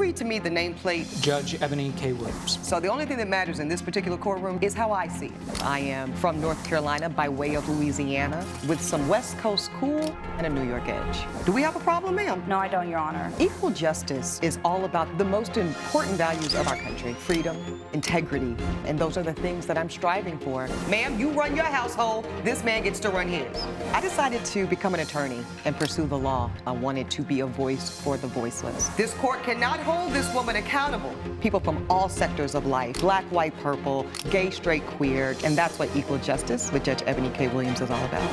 read to me the nameplate? Judge Eboni K. Williams. So the only thing that matters in this particular courtroom is how I see it. I am from North Carolina by way of Louisiana with some West Coast cool and a New York edge. Do we have a problem, ma'am? No, I don't, Your Honor. Equal justice is all about the most important values of our country: freedom, integrity, and those are the things that I'm striving for. Ma'am, you run your household, this man gets to run his. I decided to become an attorney and pursue the law. I wanted to be a voice for the voiceless. This court cannot hold this woman accountable. People from all sectors of life, black, white, purple, gay, straight, queer, and that's what equal justice with Judge Eboni K. Williams is all about.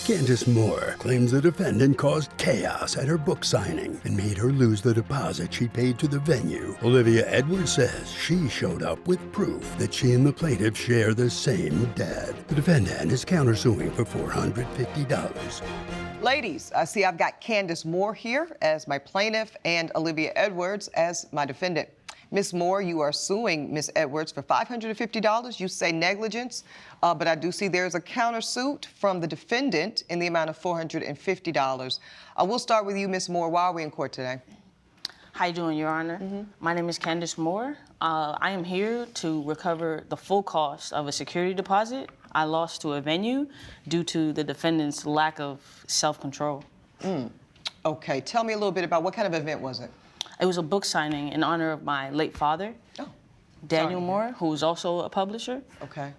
Candace Moore claims the defendant caused chaos at her book signing and made her lose the deposit she paid to the venue. Olivia Edwards says she showed up with proof that she and the plaintiff share the same dad. The defendant is countersuing for $450. Ladies, I see I've got Candace Moore here as my plaintiff and Olivia Edwards as my defendant. Ms. Moore, you are suing Ms. Edwards for $550. You say negligence, but I do see there's a countersuit from the defendant in the amount of $450. We'll start with you, Ms. Moore. Why are we in court today? How you doing, Your Honor? My name is Candace Moore. I am here to recover the full cost of a security deposit I lost to a venue due to the defendant's lack of self-control. Okay, tell me a little bit about what kind of event was it? It was a book signing in honor of my late father, Daniel Moore, who was also a publisher. Okay.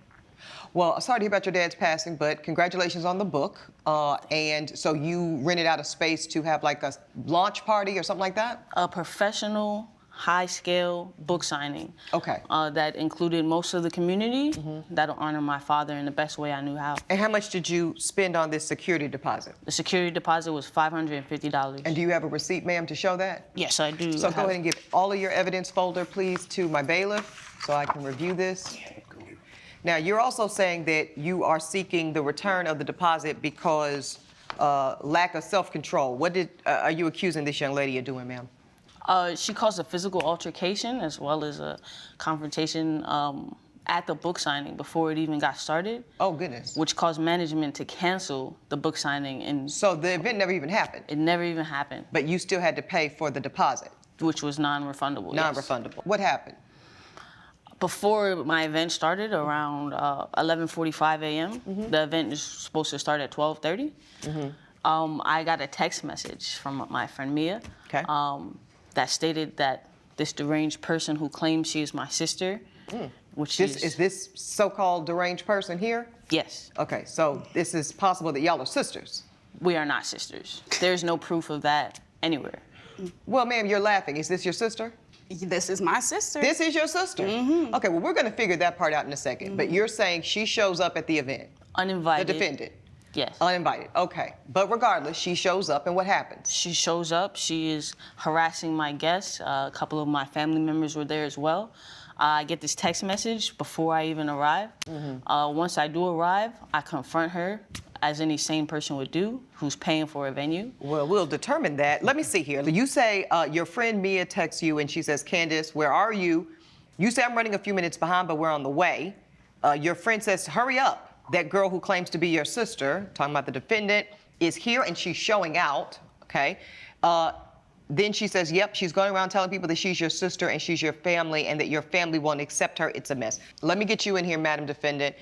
Well, sorry to hear about your dad's passing, but congratulations on the book. And so you rented out a space to have like a launch party or something like that? A professional, high-scale book signing. Okay. That included most of the community that'll honor my father in the best way I knew how. And how much did you spend on this security deposit? The security deposit was $550. And do you have a receipt, ma'am, to show that? Yes, I do. So go ahead and give all of your evidence folder, please, to my bailiff so I can review this. Now, you're also saying that you are seeking the return of the deposit because lack of self-control. What are you accusing this young lady of doing, ma'am? She caused a physical altercation as well as a confrontation at the book signing before it even got started. Oh, goodness. Which caused management to cancel the book signing. And so the event never even happened? It never even happened. But you still had to pay for the deposit? Which was non-refundable, Non-refundable. Yes. What happened? Before my event started, around 11:45 a.m., the event is supposed to start at 12:30. I got a text message from my friend Mia. Okay. That stated that this deranged person who claims she is my sister, which is this so-called deranged person here? Yes. Okay, so this is possible that y'all are sisters. We are not sisters. There's no proof of that anywhere. Well, ma'am, you're laughing. Is this your sister? This is my sister. This is your sister? Okay, well, we're going to figure that part out in a second. But you're saying she shows up at the event? Uninvited. The defendant? Yes. Uninvited, okay. But regardless, she shows up, and what happens? She shows up. She is harassing my guests. A couple of my family members were there as well. I get this text message before I even arrive. Once I do arrive, I confront her, as any sane person would do, who's paying for a venue. Well, we'll determine that. Let me see here. You say your friend Mia texts you, and she says, Candace, where are you? You say, I'm running a few minutes behind, but we're on the way. Your friend says, hurry up. That girl who claims to be your sister, talking about the defendant, is here and she's showing out, okay? Then she says, yep, she's going around telling people that she's your sister and she's your family and that your family won't accept her. It's a mess. Let me get you in here, Madam Defendant.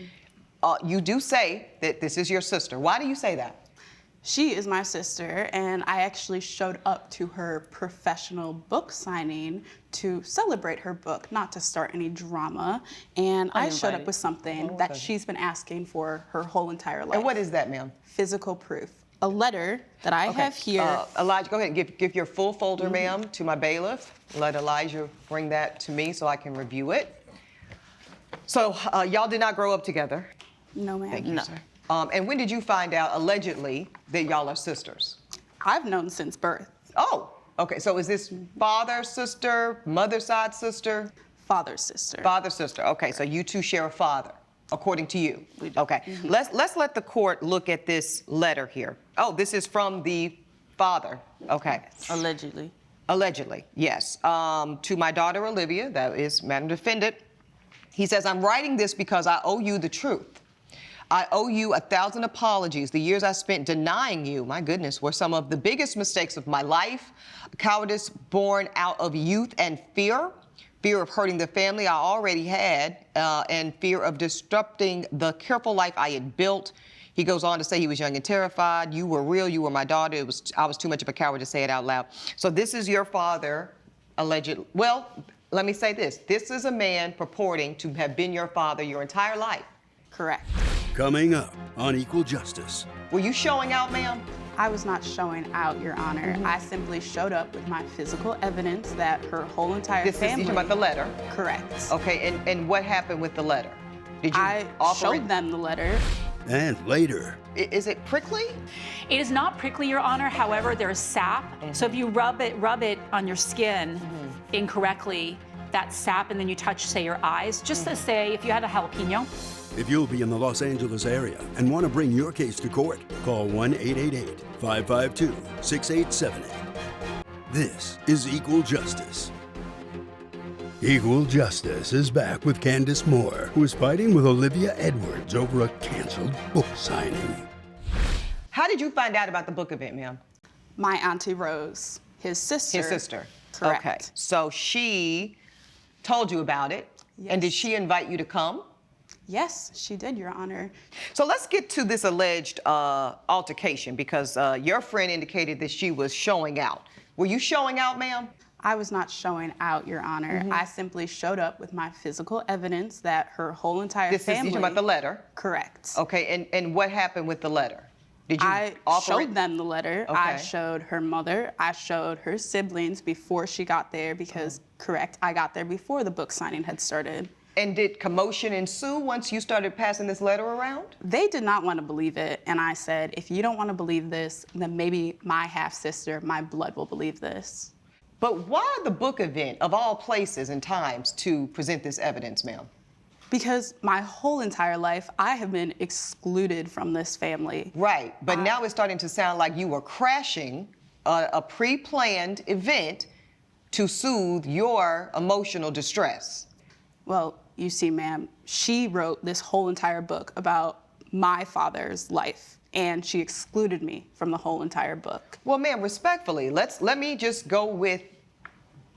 You do say that this is your sister. Why do you say that? She is my sister, and I actually showed up to her professional book signing to celebrate her book, not to start any drama. And I showed up with something that she's been asking for her whole entire life. And what is that, ma'am? Physical proof. A letter that I have here. Elijah, go ahead and give your full folder, ma'am, to my bailiff. Let Elijah bring that to me so I can review it. So y'all did not grow up together? No, ma'am. Thank you, sir. And when did you find out, allegedly, that y'all are sisters? I've known since birth. Oh, okay. So is this father, sister, mother side sister? Father's sister. Father, sister. Okay, so you two share a father, according to you. We do. Okay. Let's let the court look at this letter here. Oh, this is from the father. Okay. Allegedly. Allegedly, yes. To my daughter, Olivia, that is Madam Defendant. He says, I'm writing this because I owe you the truth. I owe you 1,000 apologies. The years I spent denying you, my goodness, were some of the biggest mistakes of my life. Cowardice born out of youth and fear. Fear of hurting the family I already had, and fear of disrupting the careful life I had built. He goes on to say he was young and terrified. You were real. You were my daughter. I was too much of a coward to say it out loud. So this is your father, allegedly. Well, let me say this. This is a man purporting to have been your father your entire life. Correct. Coming up on Equal Justice. Were you showing out, ma'am? I was not showing out, Your Honor. I simply showed up with my physical evidence that her whole entire This is, family. you talking about the letter? Correct. Okay, and what happened with the letter? Did you I offer showed it? them the letter. And later, Is it prickly? It is not prickly, Your Honor. However, there's sap. So if you rub it on your skin incorrectly, that sap, and then you touch, say, your eyes, just to say, if you had a jalapeno. if you'll be in the Los Angeles area and want to bring your case to court, call 1-888-552-6878. This is Equal Justice. Equal Justice is back with Candace Moore, who is fighting with Olivia Edwards over a canceled book signing. How did you find out about the book event, ma'am? My Auntie Rose, his sister. His sister. Correct. Okay. So she told you about it. And did Yes. she invite you to come? Yes, she did, Your Honor. So let's get to this alleged altercation, because your friend indicated that she was showing out. Were you showing out, ma'am? I was not showing out, Your Honor. I simply showed up with my physical evidence that her whole entire This is, family. you talking about the letter? Correct. Okay, and what happened with the letter? Did you I offer showed it? them the letter. I Okay. showed her mother. I showed her siblings before she got there because, correct, I got there before the book signing had started. And did commotion ensue once you started passing this letter around? They did not want to believe it, and I said, if you don't want to believe this, then maybe my half-sister, my blood will believe this. But why the book event, of all places and times, to present this evidence, ma'am? Because my whole entire life, I have been excluded from this family. Right, but now it's starting to sound like you were crashing a pre-planned event to soothe your emotional distress. Well, you see, ma'am, she wrote this whole entire book about my father's life, and she excluded me from the whole entire book. Well, ma'am, respectfully, let me just go with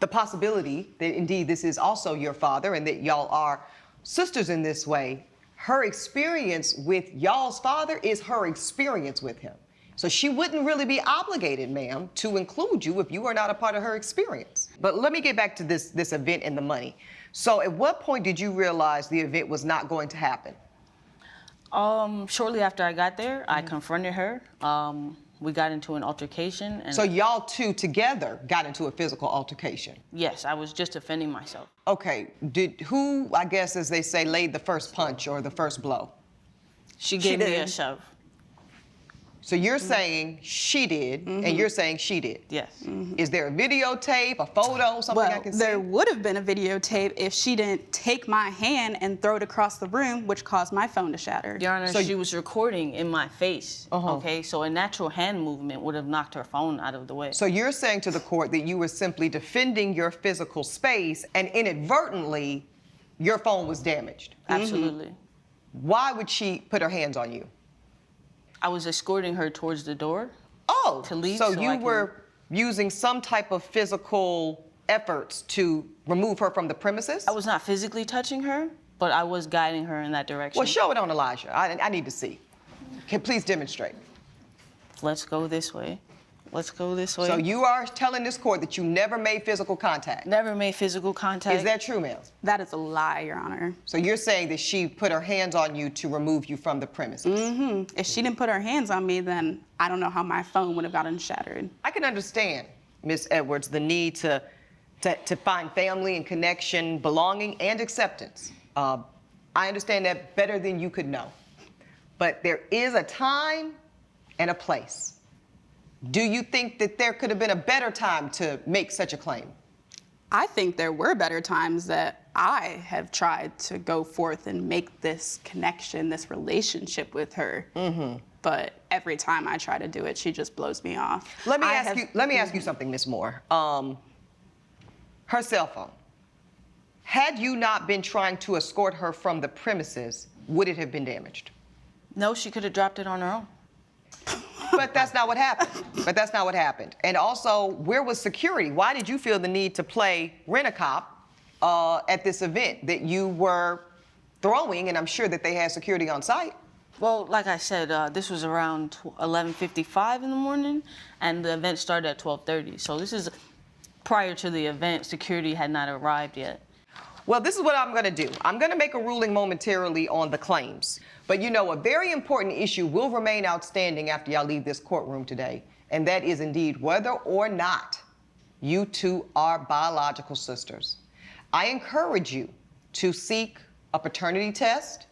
the possibility that indeed this is also your father and that y'all are sisters in this way. Her experience with y'all's father is her experience with him. So she wouldn't really be obligated, ma'am, to include you if you are not a part of her experience. But let me get back to this event and the money. So at what point did you realize the event was not going to happen? Shortly after I got there, I confronted her. We got into an altercation. And So y'all two together got into a physical altercation? yes, I was just defending myself. Okay, who, I guess as they say, laid the first punch or the first blow? She gave me a did. shove. So you're saying she did, and you're saying she did? Yes. Is there a videotape, a photo, something I Well, can see? there would have been a videotape if she didn't take my hand and throw it across the room, which caused my phone to shatter. Your Honor, So she was recording in my face. Uh-huh. Okay, so a natural hand movement would have knocked her phone out of the way. So you're saying to the court that you were simply defending your physical space and inadvertently your phone was damaged. Absolutely. Why would she put her hands on you? I was escorting her towards the door. Oh, To leave so so you I can- were using some type of physical efforts to remove her from the premises? I was not physically touching her, but I was guiding her in that direction. Well, show it on Elijah. I need to see. Please demonstrate. Let's go this way. Let's go this way. So you are telling this court that you never made physical contact. never made physical contact. Is that true, ma'am? That is a lie, Your Honor. So you're saying that she put her hands on you to remove you from the premises? If she didn't put her hands on me, then I don't know how my phone would have gotten shattered. I can understand, Ms. Edwards, the need to find family and connection, belonging, and acceptance. I understand that better than you could know. But there is a time and a place. Do you think that there could have been a better time to make such a claim? I think there were better times that I have tried to go forth and make this connection, this relationship with her. But every time I try to do it, she just blows me off. Let me ask you something, Ms. Moore. Her cell phone. Had you not been trying to escort her from the premises, would it have been damaged? No, she could have dropped it on her own. But that's not what happened. And also, where was security? Why did you feel the need to play rent-a-cop at this event that you were throwing, and I'm sure that they had security on site? Well, like I said, this was around 11:55 in the morning, and the event started at 12:30. So this is prior to the event. Security had not arrived yet. Well, this is what I'm going to do. I'm going to make a ruling momentarily on the claims. But you know, a very important issue will remain outstanding after y'all leave this courtroom today, and that is indeed whether or not you two are biological sisters. I encourage you to seek a paternity test,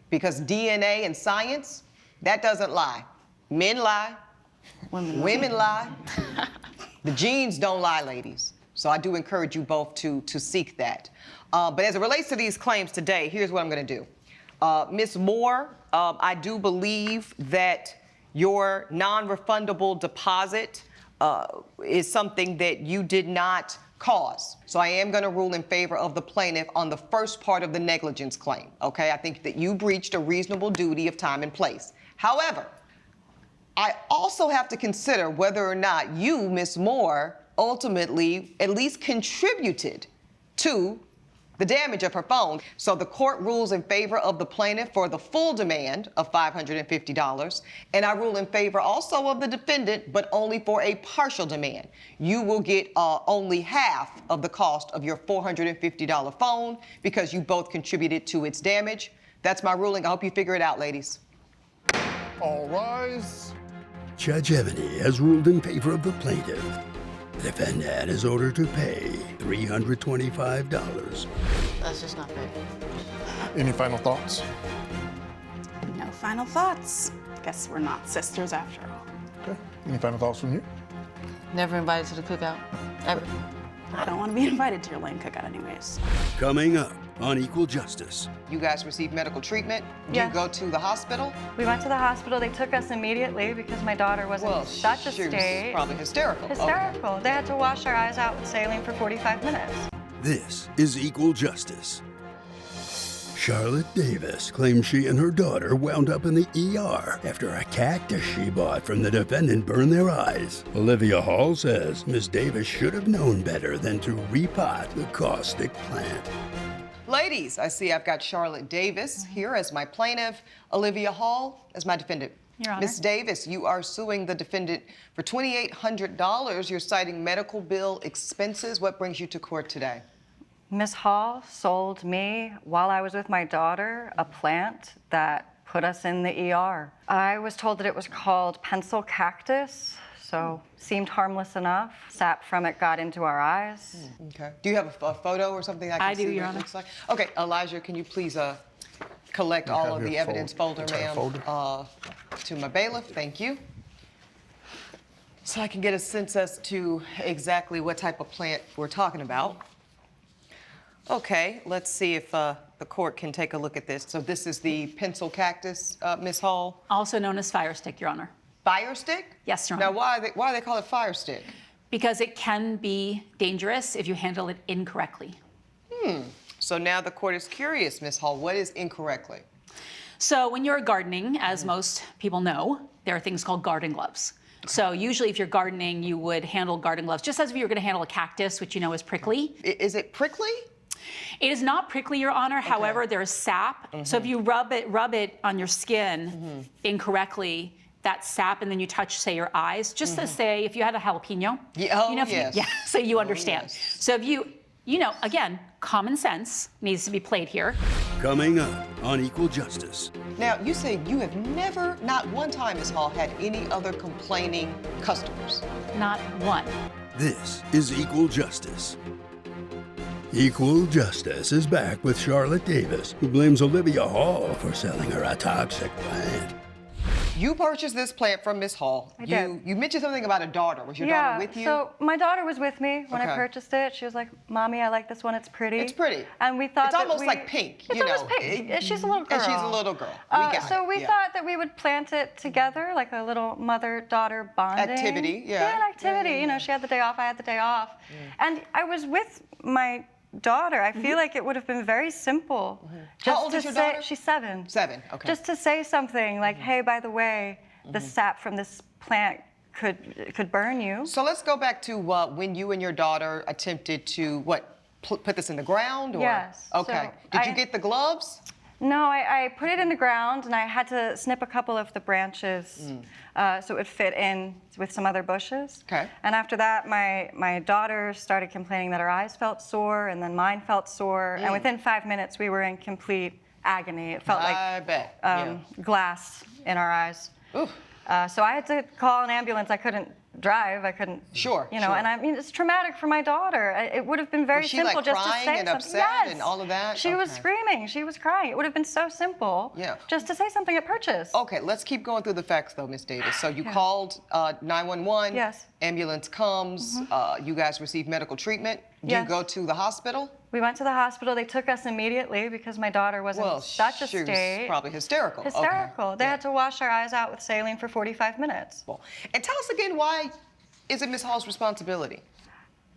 because DNA and science, that doesn't lie. Men lie, women lie. The genes don't lie, ladies. So I do encourage you both to seek that. But as it relates to these claims today, here's what I'm going to do. Ms. Moore, I do believe that your non-refundable deposit is something that you did not cause. So I am going to rule in favor of the plaintiff on the first part of the negligence claim, okay? I think that you breached a reasonable duty of time and place. However, I also have to consider whether or not you, Ms. Moore, ultimately at least contributed to the damage of her phone. So the court rules in favor of the plaintiff for the full demand of $550, and I rule in favor also of the defendant, but only for a partial demand. You will get only half of the cost of your $450 phone because you both contributed to its damage. That's my ruling. I hope you figure it out, ladies. All rise. Judge Eboni has ruled in favor of the plaintiff. The defendant is ordered to pay $325. That's just not fair. Any final thoughts? No final thoughts. Guess we're not sisters after all. Okay. Any final thoughts from you? Never invited to the cookout, ever. I don't want to be invited to your lame cookout anyways. Coming up on Equal Justice. You guys received medical treatment. Did Yes. you go to the hospital? We went to the hospital. They took us immediately because my daughter was in such a she was state. probably hysterical. Okay. Hysterical. They had to wash our eyes out with saline for 45 minutes. This is Equal Justice. Charlotte Davis claims she and her daughter wound up in the ER after a cactus she bought from the defendant burned their eyes. Olivia Hall says Ms. Davis should have known better than to repot the caustic plant. Ladies, I see I've got Charlotte Davis here as my plaintiff, Olivia Hall as my defendant. Your Honor. Ms. Davis, you are suing the defendant for $2,800. You're citing medical bill expenses. What brings you to court today? Miss Hall sold me, while I was with my daughter, a plant that put us in the ER. I was told that it was called pencil cactus, so seemed harmless enough. Sap from it got into our eyes. Okay. Do you have a photo or something I can I see do, what Your it Honor. looks like? Okay, Elijah, can you please collect all have of your the evidence folder, entire ma'am, folder. to my bailiff? Thank you. So I can get a sense as to exactly what type of plant we're talking about. Okay, let's see if the court can take a look at this. So this is the pencil cactus, Ms. Hall. Also known as fire stick, Your Honor. Fire stick? Yes, Your Now, Honor. why do they call it fire stick? Because it can be dangerous if you handle it incorrectly. So now the court is curious, Ms. Hall. What is incorrectly? So when you're gardening, as most people know, there are things called garden gloves. So usually if you're gardening, you would handle garden gloves just as if you were going to handle a cactus, which you know is prickly. Is it prickly? It is not prickly, Your Honor. However, there is sap. So if you rub it on your skin incorrectly, that sap, and then you touch, say, your eyes, just to say, if you had a jalapeno, Yeah, you know, yes. so you understand. yes. So if you know, again, common sense needs to be played here. Coming up on Equal Justice. Now, you say you have never, not one time, Ms. Hall, had any other complaining customers. Not one. This is Equal Justice. Equal Justice is back with Charlotte Davis, who blames Olivia Hall for selling her a toxic plant. You purchased this plant from Ms. Hall. I did. You mentioned something about a daughter. Was your daughter with you? So my daughter was with me when Okay. I purchased it. She was like, "Mommy, I like this one. It's pretty." It's pretty. And we thought It's that almost we- like pink, It's you almost know. pink. She's a little girl. And she's a little girl. We got so it, we yeah. thought that we would plant it together, like a little mother-daughter bonding Activity, yeah. Yeah, an activity. Yeah, yeah, You know, yeah. she had the day off, I had the day off, and I was with my daughter, I feel like it would have been very simple. How old is your daughter? She's 7. 7, okay. Just to say something like, hey, by the way, the sap from this plant could burn you. So let's go back to when you and your daughter attempted to, put this in the ground? Or? Yes. Okay. So Did you get the gloves? No, I put it in the ground, and I had to snip a couple of the branches so it would fit in with some other bushes. Okay. And after that, my daughter started complaining that her eyes felt sore, and then mine felt sore. And within 5 minutes, we were in complete agony. It felt I like bet. glass in our eyes. Oof. So I had to call an ambulance. I couldn't drive. I couldn't. Sure, You know, sure. and I mean, it's traumatic for my daughter. It would have been very Was she, simple like, just to crying say and something. upset Yes. and all of that? She was Okay. screaming. She was crying. It would have been so simple. Yeah. Just to say something at purchase. Okay, let's keep going through the facts, though, Miss Davis. So you called 911. Yes. Ambulance comes. You guys receive medical treatment. Do Yes. you go to the hospital? We went to the hospital. They took us immediately because my daughter was in such a she was state. probably hysterical. Okay. Hysterical. They Yeah. had to wash our eyes out with saline for 45 minutes. And tell us again, why is it Ms. Hall's responsibility?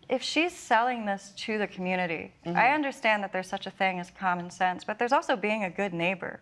If she's selling this to the community, I understand that there's such a thing as common sense, but there's also being a good neighbor.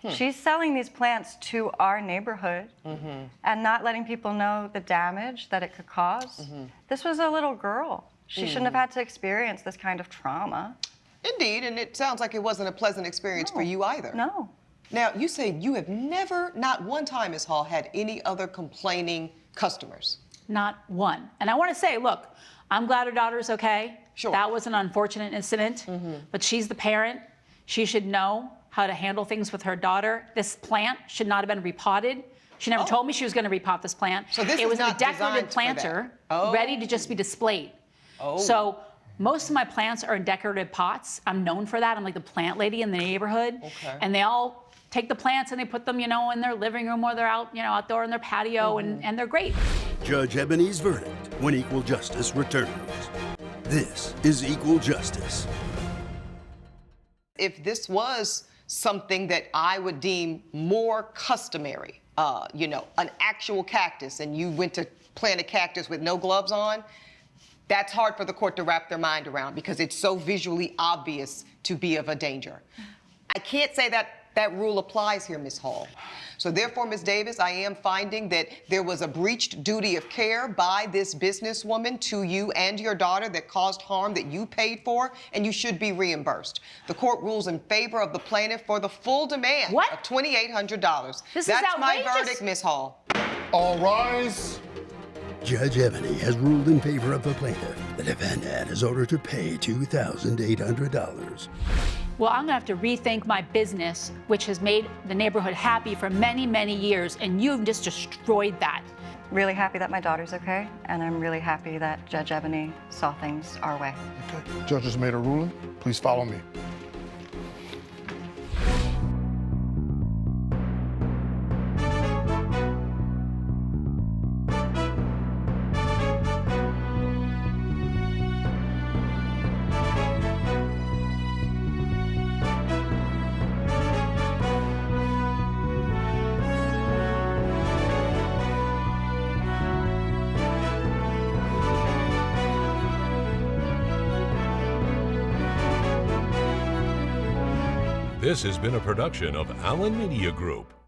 She's selling these plants to our neighborhood and not letting people know the damage that it could cause. This was a little girl. She shouldn't have had to experience this kind of trauma. Indeed, and it sounds like it wasn't a pleasant experience for you either. No. Now, you say you have never, not one time, Ms. Hall, had any other complaining customers. Not one. And I want to say, look, I'm glad her daughter's okay. Sure. That was an unfortunate incident, but she's the parent. She should know how to handle things with her daughter. This plant should not have been repotted. She never told me she was going to repot this plant. So this it is was not a decorative designed for that. planter ready to just be displayed. So most of my plants are in decorative pots. I'm known for that. I'm like the plant lady in the neighborhood. Okay. And they all take the plants and they put them, in their living room or they're out, outdoor in their patio, and they're great. Judge Ebony's verdict when equal justice returns. This is Equal Justice. If this was something that I would deem more customary, an actual cactus, and you went to plant a cactus with no gloves on, that's hard for the court to wrap their mind around because it's so visually obvious to be of a danger. I can't say that rule applies here, Ms. Hall. So therefore, Ms. Davis, I am finding that there was a breached duty of care by this businesswoman to you and your daughter that caused harm that you paid for, and you should be reimbursed. The court rules in favor of the plaintiff for the full demand of $2,800. This is That's my outrageous. verdict, Ms. Hall. All rise. Judge Ebony has ruled in favor of the plaintiff. The defendant is ordered to pay $2,800. Well, I'm gonna have to rethink my business, which has made the neighborhood happy for many, many years, and you've just destroyed that. Really happy that my daughter's okay, and I'm really happy that Judge Ebony saw things our way. Okay. Judge has made a ruling. Please follow me. This has been a production of Allen Media Group.